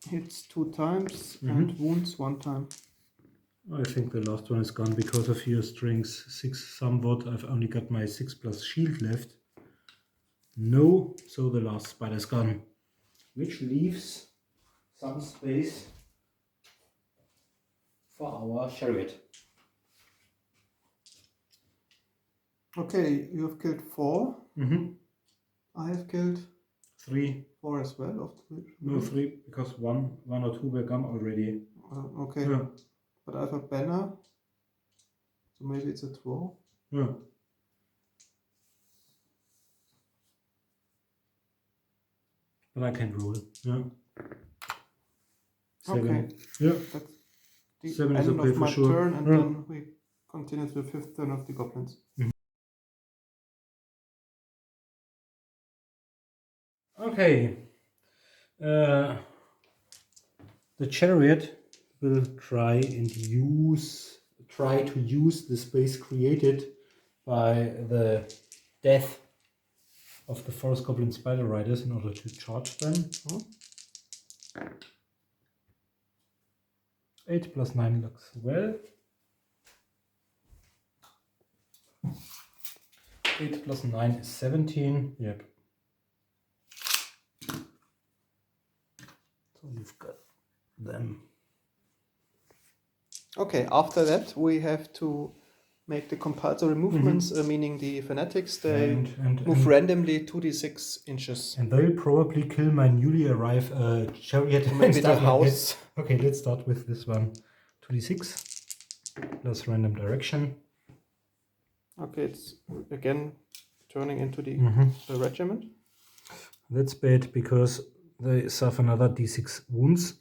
hits 2 times and wounds 1 time. I think the last one is gone because of your strength 6 somewhat. I've only got my 6+ shield left. No, so the last spider is gone. Which leaves some space for our chariot. Okay, you have killed 4. I have killed 3. 4 as well. Of which No, 3 because one or 2 were gone already. Okay, but I have a banner, so maybe it's a 12. But I can roll. 7. Okay. That's the 7 is end okay of my for sure. turn, and then we continue to the 5th turn of the goblins. Okay. The chariot will try to use the space created by the death of the forest goblin spider riders in order to charge them. 8 + 9 looks well. 8 plus 9 is 17. Yep. So you've got them. Okay, after that we have to make the compulsory movements, meaning the fanatics, they move randomly 2d6 inches. And they'll probably kill my newly arrived chariot and Maybe the stuff like house. that. Okay, let's start with this one. 2d6 plus random direction. Okay, it's again turning into the regiment. That's bad because they suffer another d6 wounds.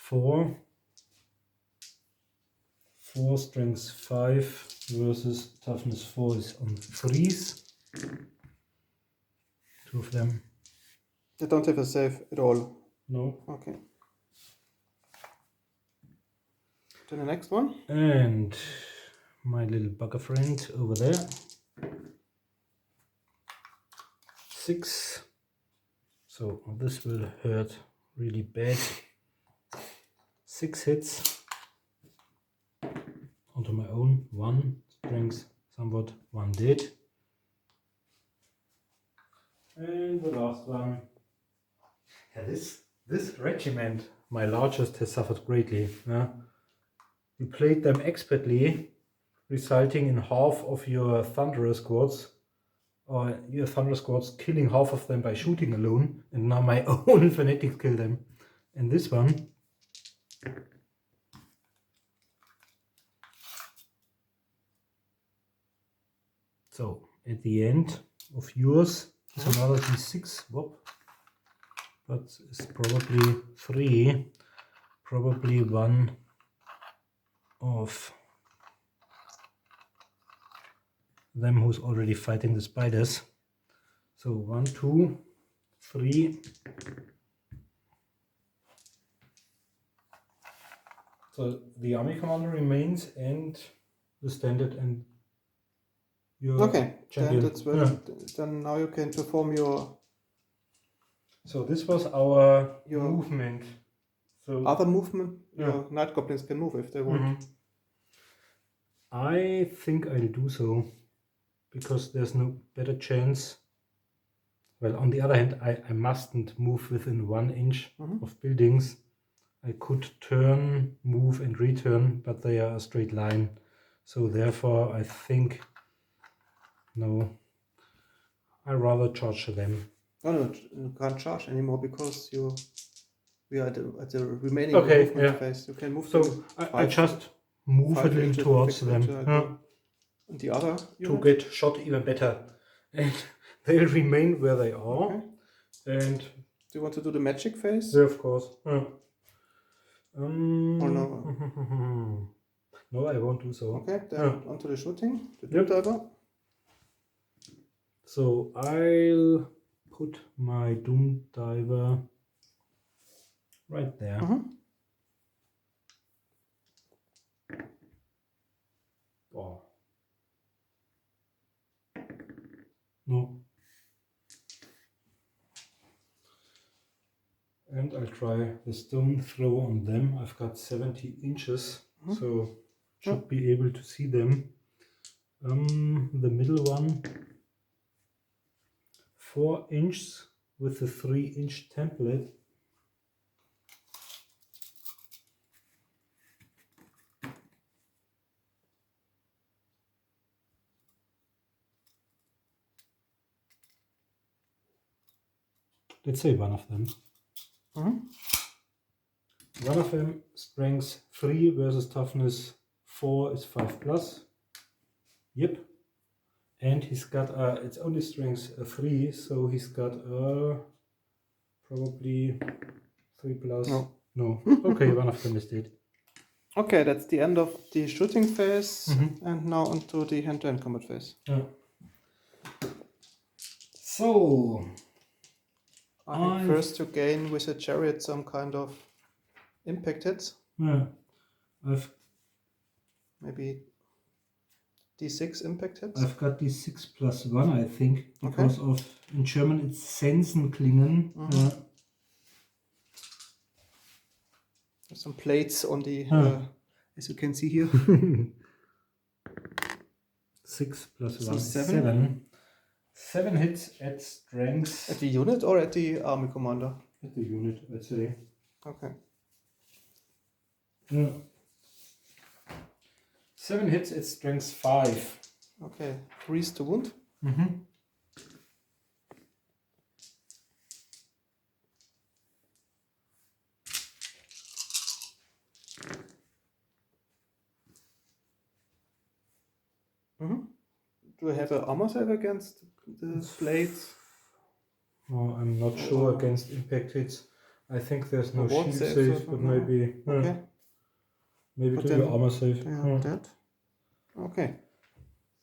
4 strength 5 versus toughness 4 is on 3s. 2 of them. They don't have a save at all. No. Okay. To the next one. And my little bugger friend over there. 6. So this will hurt really bad. 6 hits. Onto my own. 1 strength, somewhat 1 dead. And the last one. Yeah, this regiment, my largest, has suffered greatly. You played them expertly, resulting in half of your Thunderer squads, or your Thunderer squads killing half of them by shooting alone, and now my own fanatics kill them. And this one, so at the end of yours is another d6, whoop, but it's probably 3, probably one of them who's already fighting the spiders. So 1, 2, 3. So the army commander remains and the standard and your Okay, champion. then that's well. Then now you can perform your. So this was our movement. So other movement. Your night goblins can move if they want. I think I'll do so because there's no better chance. Well, on the other hand, I mustn't move within 1 inch of buildings. I could turn, move and return, but they are a straight line. So therefore I think, no, I rather charge them. Oh no, you can't charge anymore because we are at the remaining movement phase. You can move. So I just move a little towards them. And the other to get shot even better. And they'll remain where they are. Okay. And do you want to do the magic phase? Yeah, of course. Or no? No, I won't do so. Okay, then onto the shooting. The Doom Diver. So I'll put my Doom Diver right there. Oh. No. And I'll try the stone throw on them. I've got 70 inches, so should be able to see them. The middle one, 4 inches with the 3-inch template. Let's say one of them. One of them, strength 3 versus toughness 4 is 5 plus. Yep. And he's got it's only strength 3, so he's got probably 3 plus. No. Okay, one of them is dead. Okay, that's the end of the shooting phase, and now onto the hand-to-hand combat phase. So I think first you gain with a chariot some kind of impact hits. I've maybe d6 impact hits. I've got d6 plus 1, I think, because of in German it's Sensenklingen. There's some plates on the as you can see here. 6 plus So 1 is 7. 7. 7 hits at strength. At the unit or at the army commander? At the unit, I'd say. Okay. Yeah. 7 hits at strength 5. Okay, 3 is to wound. Mm-hmm. Do I have an armor save against the blades? Oh, I'm not sure against impact hits. I think there's no Ward shield save, save, but no. maybe Okay. maybe But do then your armor save. They are dead. Okay.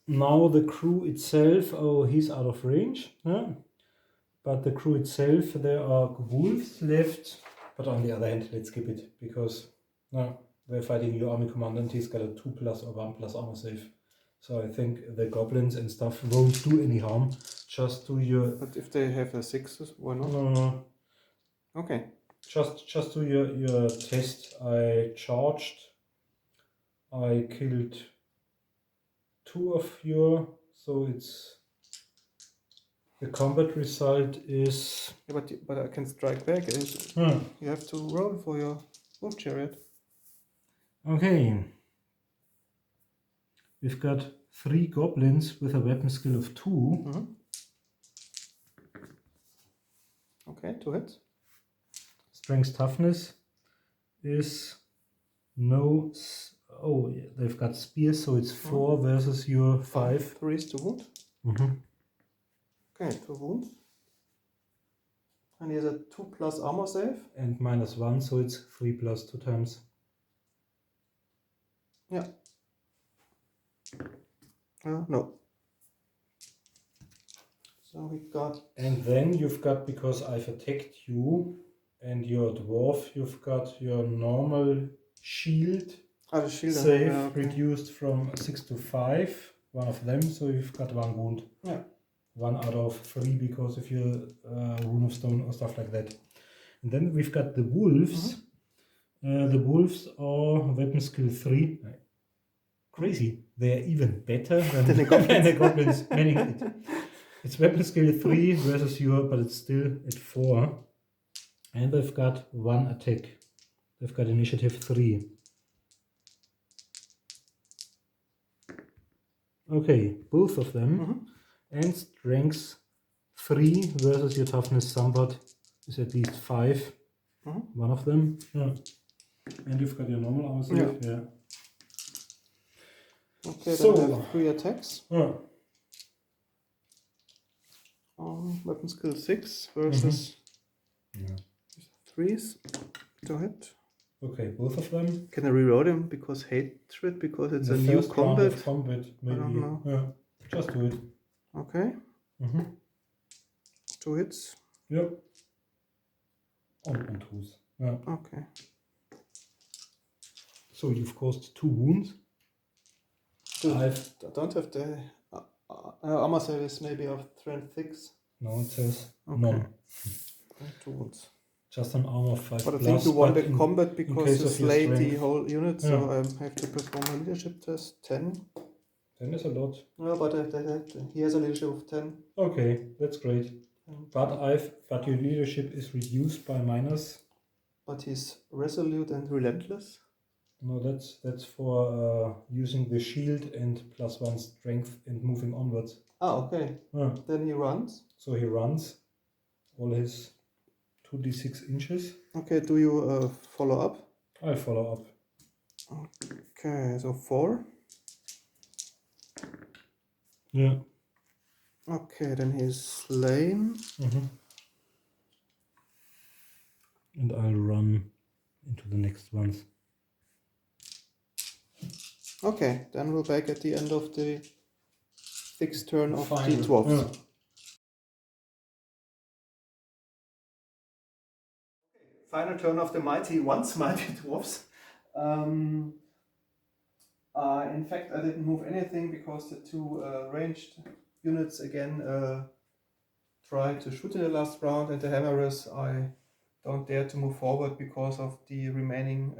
Now the crew itself, oh, he's out of range. But the crew itself, there are wolves left. But on the other hand, let's skip it because they're fighting your army commander and he's got a 2+ or 1+ armor save. So I think the goblins and stuff won't do any harm. Just do your. But if they have a 6, why not? No. Okay. Just do your test. I charged. I killed 2 of your. So it's. The combat result is. Yeah, but I can strike back. You have to roll for your wolf chariot. Okay. We've got 3 goblins with a weapon skill of 2. Okay, 2 hits. Strength toughness is no. Oh, yeah, they've got spears, so it's 4 versus your 5. 3 is to wound. Okay, 2 wounds. And he has a 2+ armor save. And -1, so it's 3 plus 2 times. Yeah. No. So we got. And then you've got, because I've attacked you and your dwarf, you've got your normal shield The shield save reduced from 6 to 5. One of them, so you've got 1 wound. Yeah. 1 out of 3 because of your rune of stone or stuff like that. And then we've got the wolves. The wolves are weapon skill 3. Crazy. They're even better than the goblins. Manning it. It's weapon skill 3 versus your, but it's still at 4. And they've got 1 attack. They've got initiative 3. Okay, both of them. And strength 3 versus your toughness somewhat is at least 5. One of them. Yeah. And you've got your normal armor save. Yeah. Okay, so then I have 3 attacks. Yeah. Weapon skill 6 versus 3s to hit. Okay, both of them. Can I reroll them because hatred? Because it's The a new first round combat. of combat, maybe. I don't know. Yeah. Just do it. Okay. 2 hits. Yep. On twos. Yeah. Okay. So you've caused 2 wounds. I don't have the armor save is maybe of strength 6. No, it says Okay. none. 2 wounds. Just an armor of 5 But I plus, think you won but the combat because case you of your slayed the strength. whole unit, so I have to perform a leadership test. 10. 10 is a lot. No, but he has a leadership of 10. Okay, that's great. But your leadership is reduced by minus. But he's resolute and relentless. No, that's for using the shield and +1 strength and moving onwards. Okay. Yeah. Then he runs. So he runs all his 2d6 inches. Okay, do you follow up? I follow up. Okay, so 4. Yeah. Okay, then he's slain. And I'll run into the next ones. Okay, then we're back at the end of the 6th turn of Final. the Dwarfs. Yeah. Final turn of the once mighty Dwarfs. In fact, I didn't move anything because the 2 ranged units again tried to shoot in the last round, and the hammerers I don't dare to move forward because of the remaining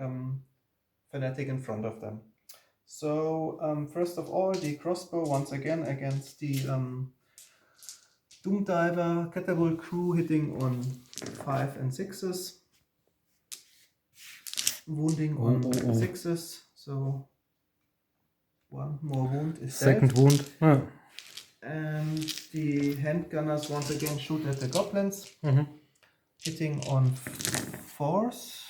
fanatic in front of them. So first of all, the crossbow once again against the Doom Diver Catapult crew, hitting on 5 and 6s, wounding on 6s. So one more wound is Second dead. wound. Ah. And the handgunners once again shoot at the goblins, hitting on 4s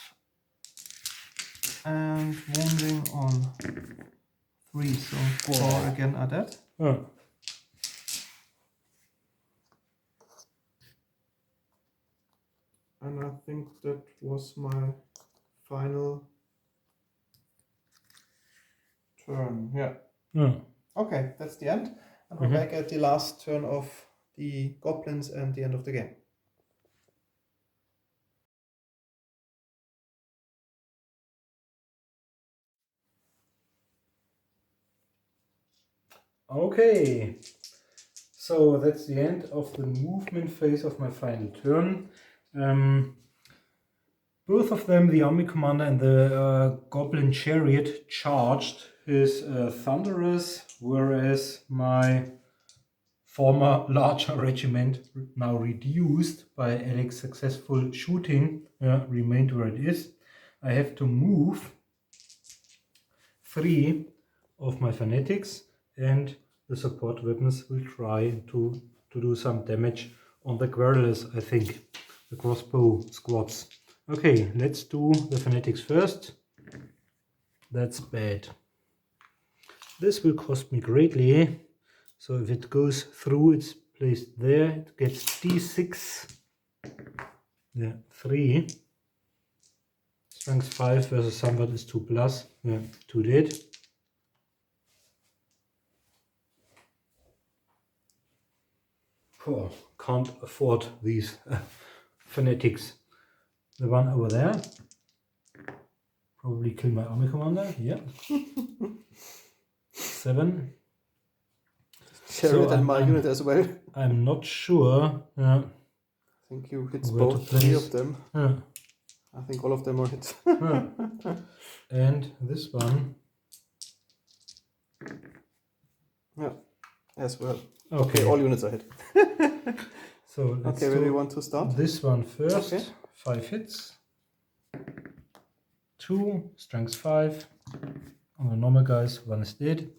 and wounding on 3. So 4 again are dead. Ah. And I think that was my final turn. Yeah. Ah. Okay, that's the end. And we're back at the last turn of the goblins and the end of the game. Okay, so that's the end of the movement phase of my final turn. Both of them, the army commander and the goblin chariot, charged his thunderers, whereas my former larger regiment, now reduced by Alex's successful shooting, remained where it is. I have to move 3 of my fanatics, and the support weapons will try to do some damage on the guerrillas, I think, the crossbow squads. Okay, let's do the fanatics first. That's bad. This will cost me greatly. So if it goes through, it's placed there. It gets D6. Yeah, 3. Strength 5 versus somebody is 2+. Yeah, 2 dead. Oh, can't afford these fanatics. The one over there. Probably kill my army commander. Yeah. 7. Chariot So and my unit as well. I'm not sure. I think you hit Where to both 3 place. of them. I think all of them are hit. And this one. Yeah, as well. Okay, all units are hit. So let's Okay, where do do you want to start? this one first. Okay. 5 hits. 2, strength 5. On the normal guys, 1 is dead.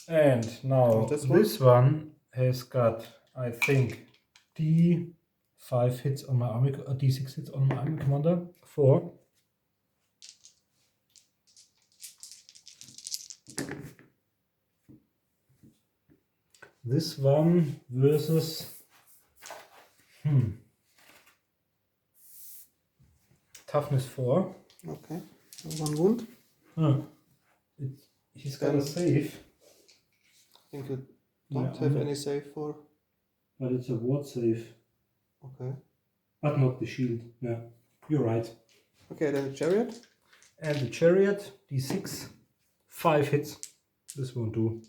And now this one has got, I think, D5 hits on my army, D6 hits on my army commander. 4. This one versus toughness 4. Okay, so 1 wound. He's got a save. I think you don't have any save for. But it's a ward save. Okay. But not the shield. Yeah, you're right. Okay, then the chariot. And the chariot, D6, 5 hits. This won't do.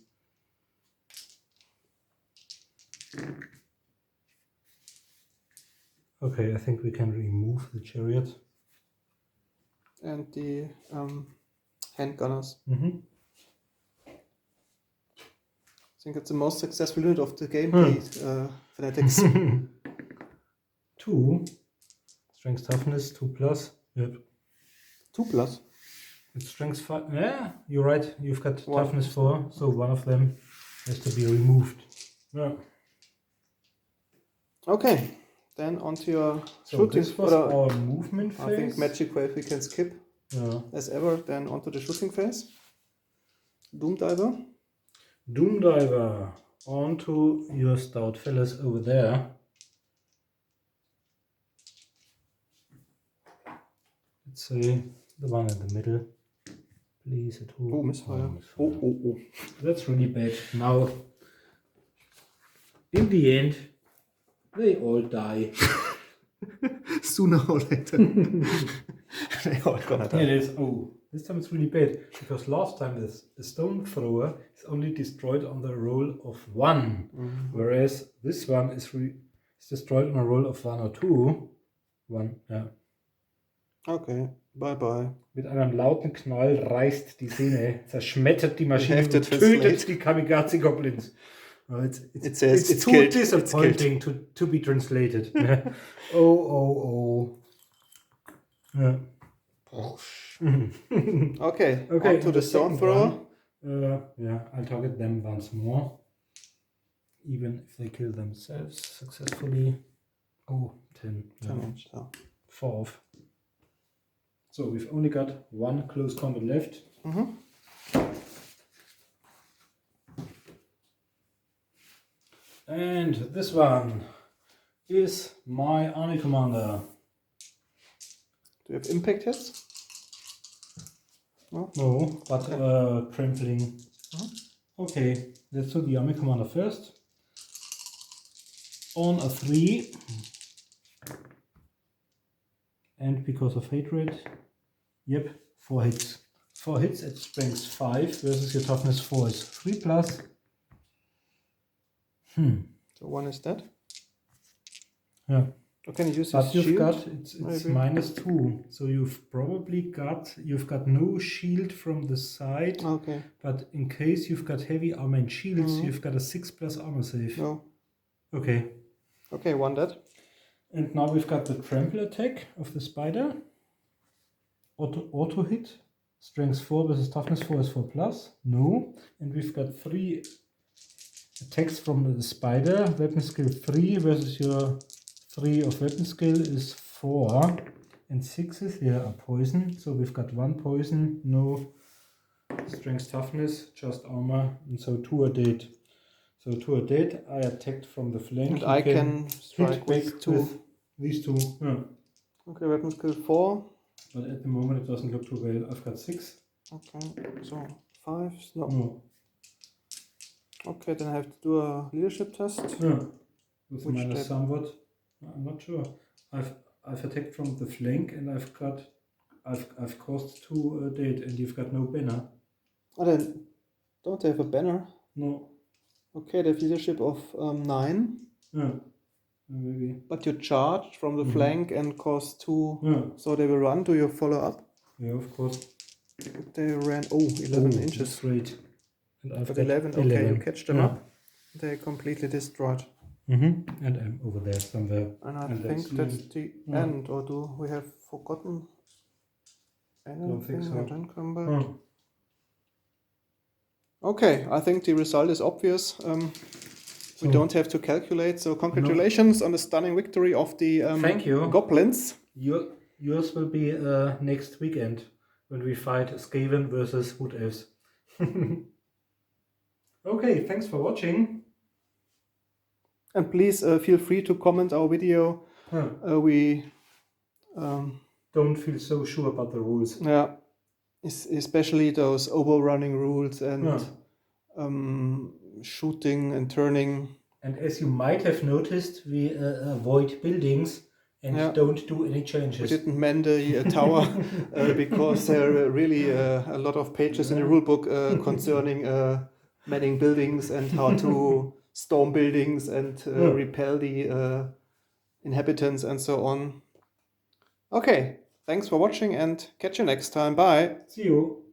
Okay, I think we can remove the chariot. And the handgunners. I think it's the most successful unit of the game, the fanatics. 2. Strength toughness, 2+. Yep. 2+. It's strength 5. Yeah, you're right. You've got 1. toughness 4, so one of them has to be removed. Yeah. Okay, then onto your So shooting. this was our movement phase. I think Magic Wave we can skip Yeah. as ever. Then onto the shooting phase. Doom Diver. Doom Diver, onto your stout fellas over there. Let's say the one in the middle. Please, at home. Oh, misfire. Misfire. Oh. That's really bad. Now, in the end, they all die. Sooner or later. They all gonna die. It is. Oh, this time it's really bad because last time the stone thrower is only destroyed on the roll of 1, whereas this one is destroyed on a roll of 1 or 2. 1, yeah. Okay, Bye bye. Mit einem lauten Knall reißt die Sehne, zerschmettert die Maschine have to und tötet translate. die Kamikaze Goblins. It says it's it's too killed. disappointing to be translated. Oh. Yeah. Okay, Okay, on to the stone second thrower. one. I'll target them once more. Even if they kill themselves successfully. Oh, 10. 10 inch, so. 4 off. So we've only got one close combat left. And this one is my army commander. Do you have impact hits? No, but trampling. Okay, let's do the army commander first. On a 3. And because of hatred, yep, 4 hits. 4 hits at strength 5 versus your toughness 4 is 3 plus. So one is dead. Yeah. Or can you use But his you've shield? got it's maybe? -2, so you've probably got no shield from the side. Okay. But in case you've got heavy armor and shields, you've got a 6+ armor save. No. Okay. Okay, one dead. And now we've got the trample attack of the spider. Auto hit. Strength 4 versus toughness 4 is 4 plus. No. And we've got 3 attacks from the spider. Weapon skill 3 versus your 3 of weapon skill is 4. And 6s here are poison. So we've got 1 poison, no strength toughness, just armor. And so 2 are dead. So 2 are dead. I attacked from the flank. And I can strike with 2. With these 2. Yeah. Okay, weapon skill 4. But at the moment it doesn't look too well. I've got 6. Okay, so 5. No. No. Okay, then I have to do a leadership test. Yeah. With Which minus type? somewhat. I'm not sure. I've attacked from the flank and I've caused 2 dead and you've got no banner. Oh, then don't they have a banner? No. Okay, they have leadership of 9. Yeah. Maybe. But you charged from the flank and caused 2. Yeah. So they will run. Do you follow up? Yeah, of course. They ran 11 inches. That's great. And I've But got 11, okay, you catch them Yeah. up. They completely destroyed. And I'm over there somewhere. And I And think that's that's the Yeah. end. Or do we have forgotten anything? think so. I don't come back. Oh. Okay, I think the result is obvious. We So- don't have to calculate. So congratulations on the stunning victory of the Thank you. Goblins. Yours will be next weekend when we fight Skaven versus Wood Elves. Okay, thanks for watching. And please feel free to comment our video. We Don't feel so sure about the rules. yeah, especially those overrunning rules and shooting and turning. And as you might have noticed, we avoid buildings and Yeah. don't do any We changes. didn't mend the tower because there are really a lot of pages in the rulebook concerning manning buildings and how to storm buildings and repel the inhabitants and so on. Okay, thanks for watching and catch you next time. Bye. See you.